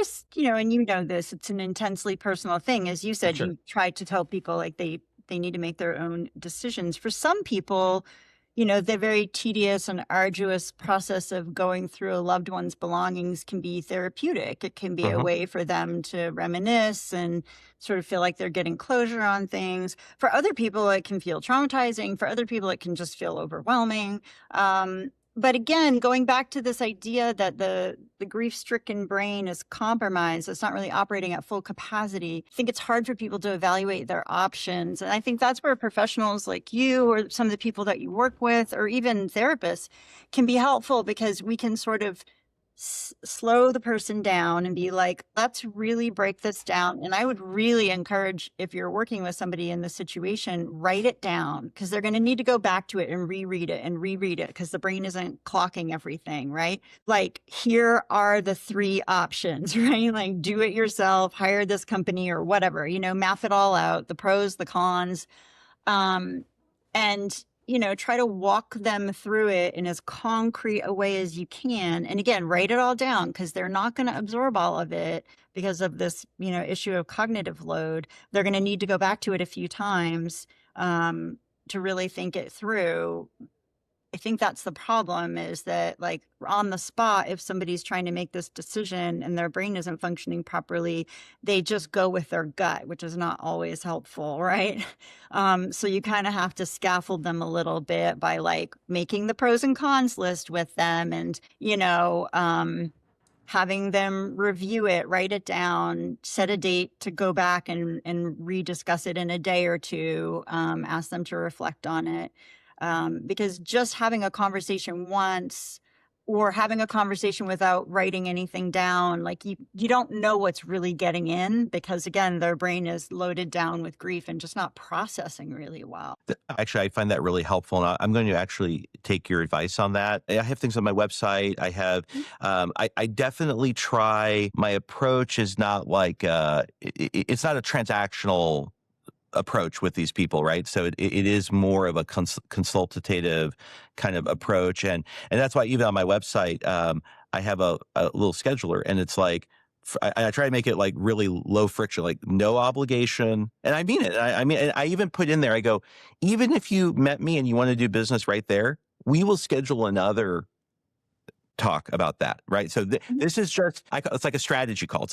there's, and you know this, it's an intensely personal thing. As you said, Sure. you try to tell people like they need to make their own decisions. For some people, the very tedious and arduous process of going through a loved one's belongings can be therapeutic. It can be a Hmm. way for them to reminisce and sort of feel like they're getting closure on things. For other people, it can feel traumatizing. For other people, it can just feel overwhelming. But again, going back to this idea that the grief-stricken brain is compromised, it's not really operating at full capacity. I think it's hard for people to evaluate their options. And I think that's where professionals like you or some of the people that you work with or even therapists can be helpful, because we can sort of slow the person down and be like, let's really break this down. And I would really encourage, if you're working with somebody in this situation, write it down, because they're going to need to go back to it and reread it because the brain isn't clocking everything, right? Like, here are the three options, right? Like, do it yourself, hire this company or whatever, map it all out, the pros, the cons. And try to walk them through it in as concrete a way as you can. And again, write it all down, because they're not going to absorb all of it because of this, issue of cognitive load. They're going to need to go back to it a few times to really think it through. I think that's the problem, is that, like, on the spot, if somebody's trying to make this decision and their brain isn't functioning properly, they just go with their gut, which is not always helpful, right? So you kind of have to scaffold them a little bit by like making the pros and cons list with them, and, having them review it, write it down, set a date to go back and rediscuss it in a day or two, ask them to reflect on it. Because just having a conversation once, or having a conversation without writing anything down, like you don't know what's really getting in, because again, their brain is loaded down with grief and just not processing really well. Actually, I find that really helpful, and I'm going to actually take your advice on that. I have things on my website. I have, I definitely try. My approach is not like it's not a transactional approach with these people, right? So it is more of a consultative kind of approach, and that's why even on my website, I have a little scheduler, and it's like I try to make it like really low friction, like no obligation, and I mean it. I mean, and I even put in there, I go, even if you met me and you want to do business right there, we will schedule another talk about that, right? So this is just, it's like a strategy call. It's